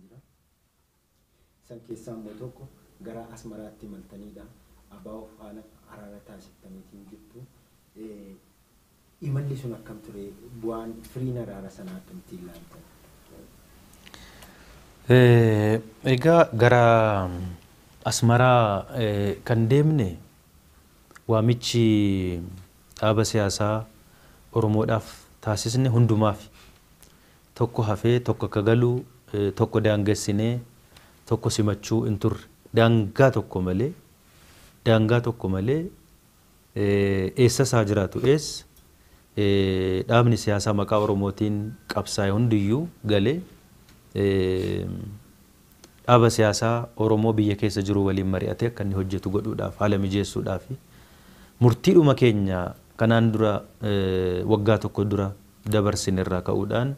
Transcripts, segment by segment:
jira. San keessaa immoo tokko gara Asmaraatti maltaniidha. Abbaa faana araara taasiftaniitiin jirtu. Imalli sun akkam ture? Bu'aan firiin araara sanaa akkamittiin ilaaltan? Egaa gara Asmaraa kan deemne waamichi dhaaba siyaasaa Oromoodhaaf taasisne hundumaaf tokko hafee tokko akka galu tokko daangessinee tokko simachuu hin turre daangaa tokko malee eessa isaa jiraatu dhaabni siyaasaa maqaa Oromootiin qabsaa'e hundiyyuu galee dhaaba siyaasaa Oromoo biyya keessa jiru waliin mari'atee akka inni hojjetu godhuudhaaf haala mijeessuudhaaf murtiidhuma keenya kanaan dura waggaa tokko dura dabarsine irraa ka'uudhaan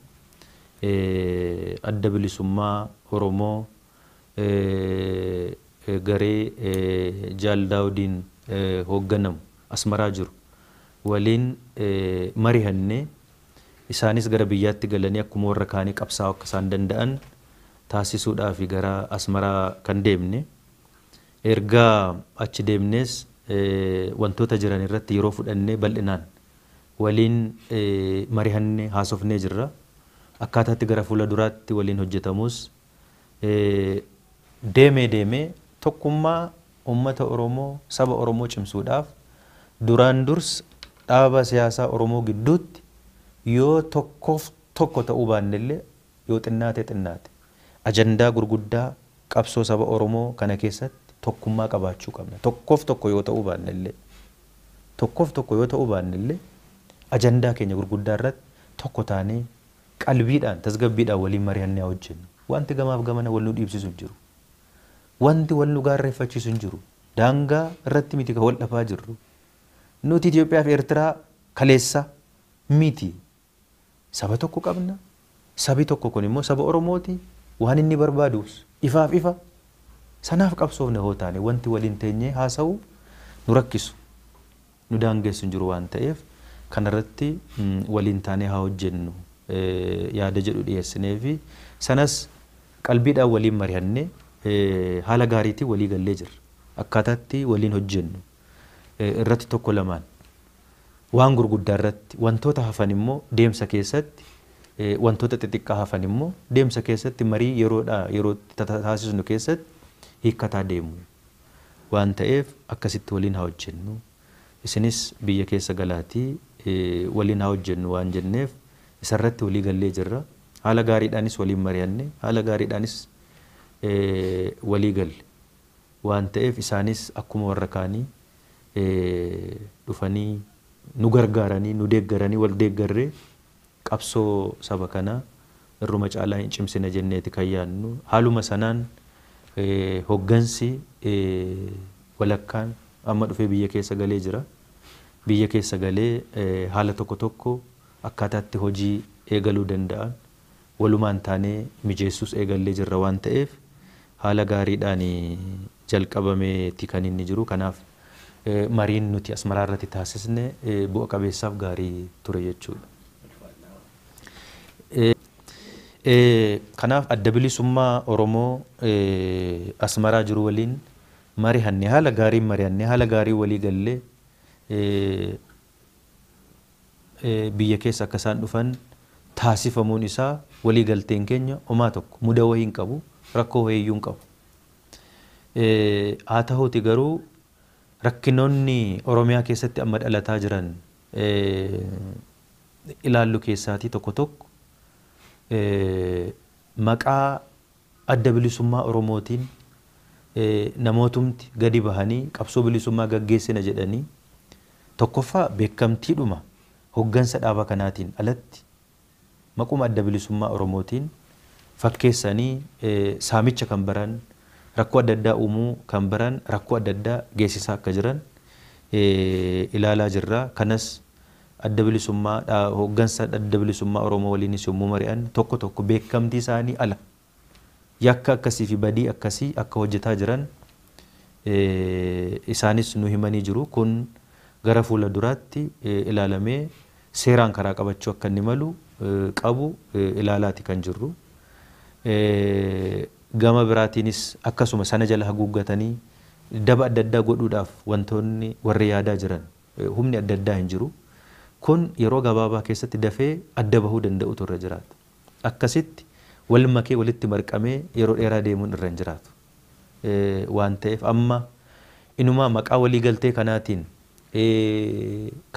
adda bilisummaa Oromoo garee Jaal Daawudiin hoogganamu Asmaraa jiru waliin mari'annee isaanis gara biyyaatti galanii akkuma warra kaanii qabsaa'uu akka isaan danda'an taasisuudhaaf gara Asmaraa kan deemne. Erga achi deemnes wantoota jiran irratti yeroo fudhannee bal'inaan waliin mari'annee haasofnee jirra. Akkaataatti gara fuula duraatti waliin hojjetamus deemee tokkummaa uummata Oromoo saba Oromoo cimsuudhaaf duraan durs dhaaba siyaasaa Oromoo gidduutti yoo tokko ta'uu baannellee yoo xinnaate ajandaa gurguddaa qabsoo saba Oromoo kana keessatti tokkummaa qabaachuu qabna. Tokko yoo ta'uu baannellee ajandaa keenya gurguddaa irratti tokko taanee qalbiidhaan tasgabbiidhaan waliin mari'annee hojjennu. Wanti gamaaf gamana wal nu dhiibsisu hin jiru. Wanti wal nu gaarreeffachiisu hin jiru. Daangaa irratti miti kan wal dhabaa jirru. Nuti Itoophiyaa fi Eertiraa kaleessa miti. Saba tokko qabna. Sabi tokko kun immoo saba Oromooti. Waan inni barbaadus ifaaf ifa. Sanaaf qabsoofne hoo taane wanti waliin teenyee haasa'u nu rakkisu. Nu daangessu hin jiru waan ta'eef kanarratti waliin taanee haa hojjennu yaada jedhu dhiyeessinee fi sanas qalbiidhaan waliin mari'annee haala gaariitiin walii gallee jirra. Akkaataatti waliin hojjennu irratti tokko lamaan waan gurguddaa irratti wantoota hafan immoo deemsa keessatti wantoota xixiqqaa hafan immoo deemsa keessatti marii yeroo taasisnu keessatti hiikkataa deemu waan ta'eef akkasitti waliin haa hojjennu. Isinis biyya keessa galaatii waliin haa hojjennu waan jenneef isarratti walii gallee jirra. Haala gaariidhaanis waliin mari'anne haala gaariidhaanis walii galle waan ta'eef isaanis akkuma warra kaanii dhufanii nu gargaaranii nu deeggaranii wal deeggarree qabsoo saba kanaa irruma caalaa hin cimsina jenneeti kan yaadnu. Haaluma sanaan hoggansi walakkaan amma dhufee biyya keessa galee jira. Biyya keessa galee haala tokko akkaataatti hojii eegaluu danda'an walumaan taanee mijeessuus eegallee jirra waan ta'eef haala gaariidhaan jalqabameeti kan inni jiru. Kanaaf mariin nuti Asmaraa irratti taasisne bu'a qabeessaaf gaarii ture jechuudha. Kanaaf adda bilisummaa Oromoo Asmaraa jiru waliin mari'annee haala gaarii mari'annee haala gaarii walii gallee biyya keessa akka isaan dhufan taasifamuun isaa walii galteen keenya homaa tokko muda wayii hin qabu rakkoo wayiyyuu hin qabu. Haa ta'uuti garuu rakkinoonni Oromiyaa keessatti amma dhalataa jiran ilaallu keessaatii tokko maqaa adda bilisummaa Oromootiin namootumti gadi bahanii qabsoo bilisummaa gaggeessina jedhanii tokkoffaa beekamtiidhuma hoggansa dhaaba kanaatiin alatti maquma adda bilisummaa Oromootiin fakkeessanii saamicha kan baran rakkoo adda addaa uumuu kan baran rakkoo adda addaa geessisaa akka jiran ilaalaa jirra. Kanas adda bilisummaa hoggansa adda bilisummaa Oromoo waliinis yommuu mari'an tokko beekamtii isaanii ala yakka akkasii fi badii akkasii akka hojjetaa jiran isaanis nu himanii jiru. Kun gara fuula duraatti ilaalamee seeraan karaa qabachuu akka inni malu qabu ilaalaati kan jirru. gama biraatiinis akkasuma sana jala haguuggatanii daba adda addaa godhuudhaaf wantoonni warri yaadaa jiran humni adda addaa hin jiru. Kun yeroo gabaabaa keessatti dafee adda bahuu danda'utu irra jiraata. Akkasitti wal makee walitti marqamee yeroo dheeraa deemuun irra hin jiraatu. Waan ta'eef amma inumaa maqaa walii galtee kanaatiin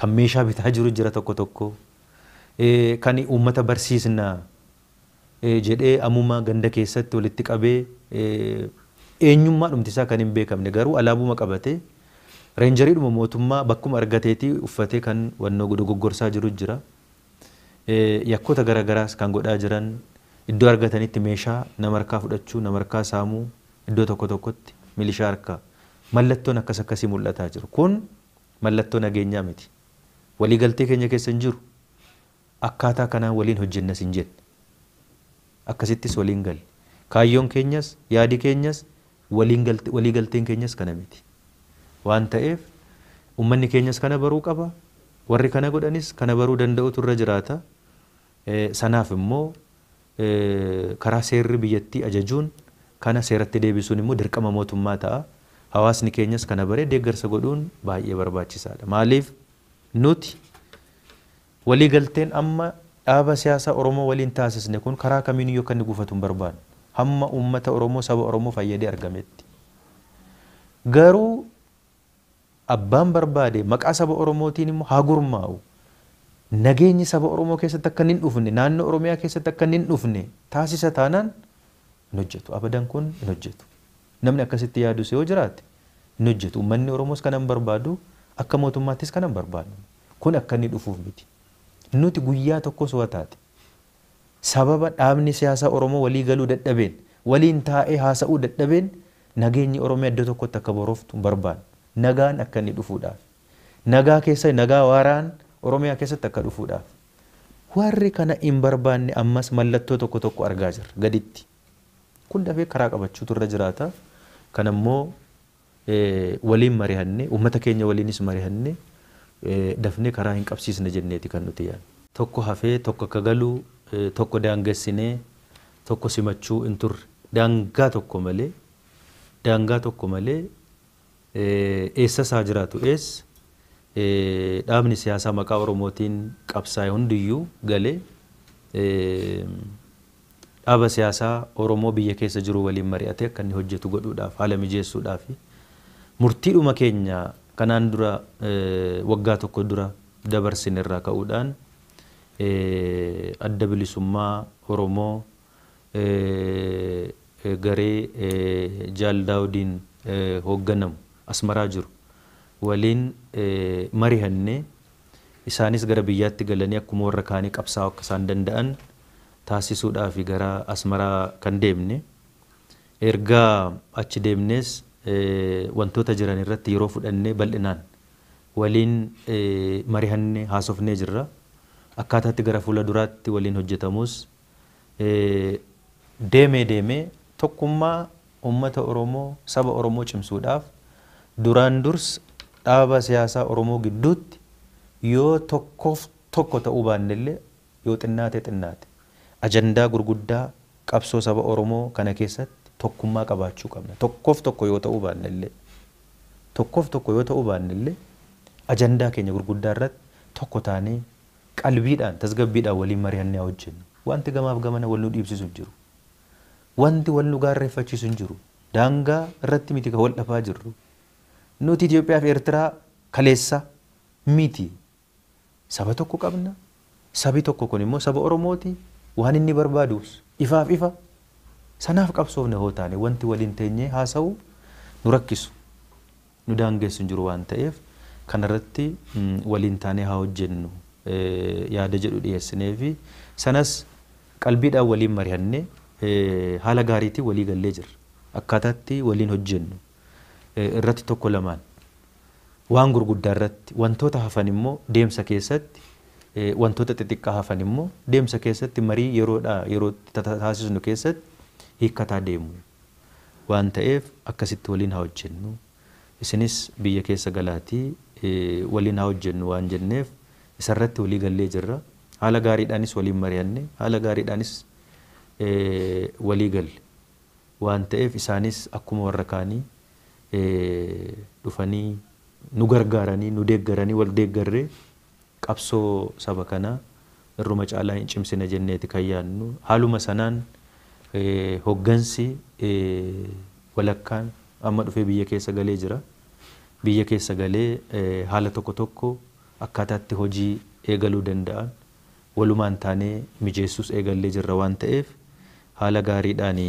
kan meeshaa bitaa jiru jira tokko tokko kan uummata barsiisnaa jedhee ammuma ganda keessatti walitti qabee eenyummaa dhumtisaa kan hin beekamne garuu alaabuma qabatee reenjariidhuma mootummaa bakkuma argateetii uffatee kan wannoo dogoggorsaa jiru jira. Yakkoota garagaraas kan godhaa jiran iddoo argatanitti meeshaa nama harkaa fudhachuu nama harkaa saamuu iddoo tokko tokkotti milishaa harkaa mallattoon akkas akkasii mul'ataa jiru. Kun mallattoo nageenyaa miti. Waliigaltee keenya keessa hin jiru. Akkaataa kanaan waliin hojjennas hin jenne. Akkasittis waliin galle. Kaayyoon keenyas yaadi keenyas waliigalteen keenyas kana miti. Waan ta'eef uummanni keenyas kana baruu qaba. Warri kana godhanis kana baruu danda'utu irra jiraata. Sanaaf immoo karaa seerri biyyattii ajajuun kana seeratti deebisuun immoo dirqama mootummaa ta'a. Hawaasni keenyas kana baree deeggarsa godhuun baay'ee barbaachisaadha. Maaliif nuti waliigalteen amma dhaaba siyaasaa Oromoo waliin taasisne kun karaa kamiin yoo kan gufatu hin barbaadu. Hamma uummata Oromoo saba Oromoo fayyadee argametti. Garuu abbaan barbaade maqaa saba Oromootiin immoo haa gurmaa'u. Nageenyi saba Oromoo keessatti akka hin dhufne naannoo Oromiyaa keessatti akka hin dhufne taasisa taanaan hin hojjetu. Abadan kun hin hojjetu. Namni akkasitti yaadu yoo jiraate hin hojjetu. Uummanni Oromoos kanan barbaadu akka mootummaattis kanan barbaadu. Kun akka inni dhufuuf miti. Nuti guyyaa tokko soo taate sababa dhaabni siyaasaa Oromoo walii galuu dadhabeen waliin taa'ee haasa'uu dadhabeen nageenyi Oromiyaa iddoo tokkotti akka booroftu barbaadu. Nagaan akka inni dhufuudhaaf. Nagaa keessa nagaa waaraan Oromiyaa keessatti akka dhufuudhaaf. Warri kana hin barbaanne ammas mallattoo tokko tokko argaa jirra gaditti. Kun dafee karaa qabachuutu irra jiraata. Kanammoo waliin mari'annee uummata keenya waliinis mari'annee dafnee karaa hin qabsiisne jenneeti kan nuti yaadnu. Tokko hafee tokko akka galu tokko daangessinee tokko simachuu hin turre daangaa tokko malee eessa isaa jiraatu eessa dhaabni siyaasaa maqaa Oromootiin qabsaa'e hundiyyuu galee dhaaba siyaasaa Oromoo biyya keessa jiru waliin mari'atee akka inni hojjetu godhuudhaaf haala mijeessuudhaaf murtiidhuma keenya kanaan dura waggaa tokko dura dabarsine irraa ka'uudhaan adda bilisummaa Oromoo garee Jaal Daawudiin hoogganamu asmaraa jiru waliin mari'annee isaanis gara biyyaatti galanii akkuma warra kaanii qabsaa'uu akka isaan danda'an taasisuudhaaf gara asmaraa kan deemne ergaa achi deemnes wantoota jiran irratti yeroo fudhannee bal'inaan waliin mari'annee haasofnee jirra. Akkaataatti gara fuula duraatti waliin hojjetamus deemee tokkummaa uummata Oromoo saba Oromoo cimsuudhaaf duraan durs dhaaba siyaasaa Oromoo gidduutti yoo tokko ta'uu baannellee yoo xinnaate ajandaa gurguddaa qabsoo saba Oromoo kana keessatti tokkummaa qabaachuu qabna. Tokko yoo ta'uu baannellee ajandaa keenya gurguddaa irratti tokko taanee qalbiidhaan tasgabbiidhaan waliin mari'annee hojjennu. Wanti gamaaf gamana wal nu dhiibsisu hin jiru. Wanti wal nu gaarreeffachiisu hin jiru. Daangaa irratti miti kan wal dhabaa jirru. Nuti Itoophiyaa fi Eertiraa kaleessa miti. Saba tokko qabna. Sabi tokko kun immoo saba Oromooti. Waan inni barbaadus ifaaf ifa. Sanaaf qabsoofne hoo taane wanti waliin teenyee haasa'u nu rakkisu. Nu daangessu hin jiru waan ta'eef kanarratti waliin taanee haa hojjennu. Yaada jedhu dhiyeessinee fi sanas qalbiidhaan waliin mari'annee haala gaariitiin walii gallee jirra. Akkaataatti waliin hojjennu irratti tokko lamaan waan gurguddaa irratti wantoota hafan immoo deemsa keessatti wantoota xixiqqaa hafan immoo deemsa keessatti marii yeroo taasisnu keessatti hiikkataa deemu waan ta'eef akkasitti waliin haa hojjennu. Isinis biyya keessa galaatii waliin haa hojjennu waan jenneef isarratti walii gallee jirra. Haala gaariidhaanis waliin mari'annee haala gaariidhaanis walii galle waan ta'eef isaanis akkuma warra kaanii dhufanii nu gargaaranii nu deeggaranii wal deeggarree qabsoo saba kanaa irruma caalaa hin cimsina jenneeti kan yaadnu. Haaluma sanaan hoggansi walakkaan amma dhufee biyya keessa galee jira. Biyya keessa galee haala tokko tokko akkaataatti hojii eegaluu danda'an walumaan taanee mijeessuus eegallee jirra waan ta'eef haala gaariidhaan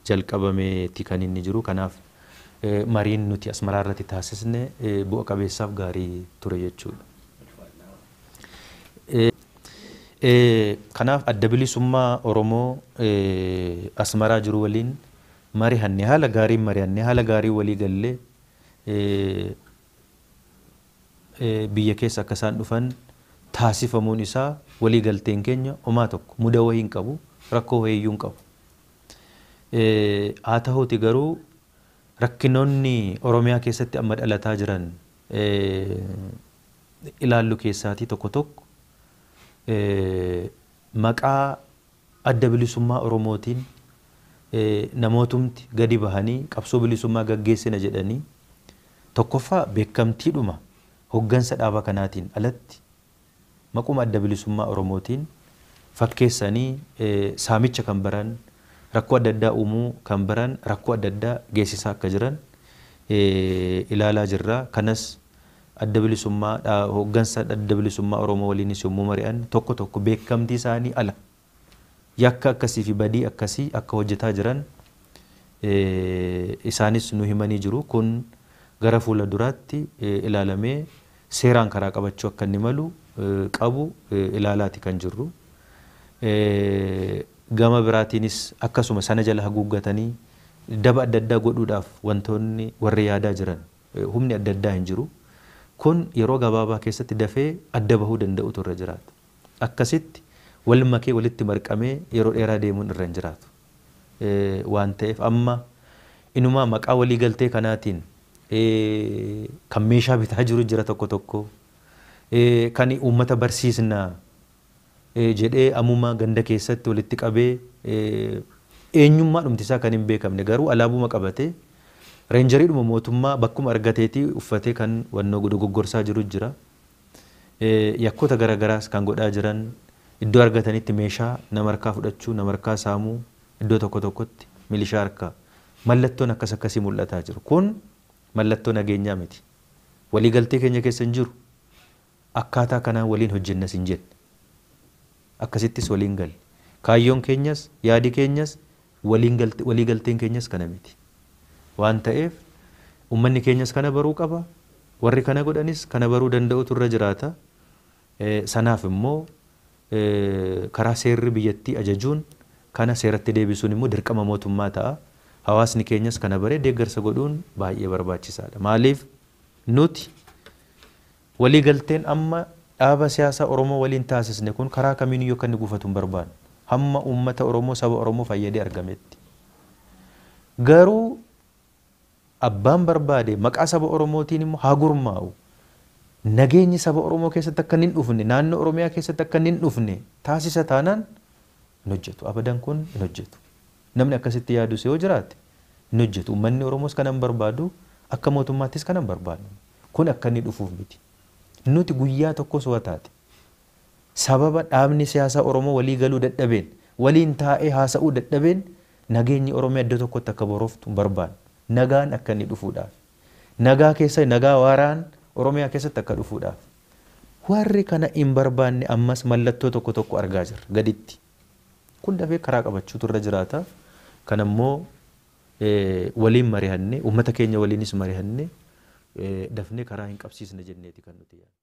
jalqabameeti kan inni jiru. Kanaaf mariin nuti Asmaraa irratti taasisne bu'a qabeessaaf gaarii ture jechuudha. Kanaaf adda bilisummaa Oromoo Asmaraa jiru waliin mari'annee haala gaariin mari'annee haala gaarii walii gallee biyya keessa akka isaan dhufan taasifamuun isaa walii galteen keenya homaa tokko muda wayii hin qabu, rakkoo wayiiyyuu hin qabu. Haa ta'uuti garuu rakkinoonni Oromiyaa keessatti amma dhalataa jiran ilaallu keessaatii tokko tokko maqaa adda bilisummaa Oromootiin namootumti gadi bahanii qabsoo bilisummaa gaggeessina jedhanii tokkoffaa beekamtiidhuma hoggansa dhaaba kanaatiin alatti maquma adda bilisummaa Oromootiin fakkeessanii saamicha kan baran rakkoo adda addaa uumuu kan baran rakkoo adda addaa geessisaa akka jiran ilaalaa jirra. Kanas adda bilisummaa hoggansa adda bilisummaa Oromoo waliinis yommuu mari'an tokko tokko beekamtii isaanii ala yakka akkasii fi badii akkasii akka hojjetaa jiran isaanis nu himanii jiru. Kun gara fuula duraatti ilaalamee seeraan karaa qabachuu akka inni malu qabu ilaalaati kan jirru. Gama biraatiinis akkasuma sana jala haguuggatanii daba adda addaa godhuudhaaf wantoonni warri yaadaa jiran humni adda addaa hin jiru. Kun yeroo gabaabaa keessatti dafee adda bahuu danda'utu irra jiraata. Akkasitti wal makee walitti marqamee yeroo dheeraa deemuun irra hin jiraatu. Waan ta'eef amma inumaa maqaa walii galtee kanaatiin kan meeshaa bitaa jiru jira tokko tokko kan uummata barsiisnaa jedhee ammuma ganda keessatti walitti qabee eenyummaa dhumtisaa kan hin beekamne garuu alaabuma qabatee reenjeriidhuma mootummaa bakkuma argateetii uffatee kan wannoo dogoggorsaa jiru jira. Yakkoota garagaraas kan godhaa jiran iddoo argatanitti meeshaa nama harkaa fudhachuu nama harkaa saamuu iddoo tokko tokkotti milishaa harkaa mallattoon akkas akkasii mul'ataa jiru. Kun mallattoo nageenyaa miti. Waliigaltee keenya keessa hin jiru. Akkaataa kanaan waliin hojjennas hin jenne. Akkasittis waliin galle. Kaayyoon keenyas yaadi keenyas waliigalteen keenyas kana miti. Waan ta'eef uummanni keenyas kana baruu qaba. Warri kana godhanis kana baruu danda'utu irra jiraata. Sanaaf immoo karaa seerri biyyattii ajajuun kana seeratti deebisuun immoo dirqama mootummaa ta'a. Hawaasni keenyas kana baree deeggarsa godhuun baay'ee barbaachisaadha. Maaliif nuti waliigalteen amma dhaaba siyaasaa Oromoo waliin taasisne kun karaa kamiiniyyuu akka inni gufatu hin barbaannu. Hamma uummata Oromoo saba Oromoo fayyadee argametti. Garuu abbaan barbaade maqaa saba Oromootiin immoo haa gurmaa'u. Nageenyi saba Oromoo keessatti akka hin dhufne naannoo Oromiyaa keessatti akka hin dhufne taasisa taanaan hin hojjetu. Abadan kun hin hojjetu. Namni akkasitti yaadus yoo jiraate hin hojjetu. Uummanni Oromoos kana hin barbaadu akka mootummaattis kana hin barbaadu. Kun akka inni dhufuuf miti. Nuti guyyaa tokko soo taate sababa dhaabni siyaasaa Oromoo walii galuu dadhabeen waliin taa'ee haasa'uu dadhabeen nageenyi Oromiyaa iddoo tokkotti akka booroftu barbaadu. Nagaan akka inni dhufuudhaaf. Nagaa keessa nagaa waaraan Oromiyaa keessatti akka dhufuudhaaf. Warri kana hin barbaanne ammas mallattoo tokko tokko argaa jirra gaditti. Kun dafee karaa qabachuutu irra jiraata. Kanammoo waliin mari'annee uummata keenya waliinis mari'annee dafnee karaa hin qabsiisne jenneeti kan nuti yaadnu.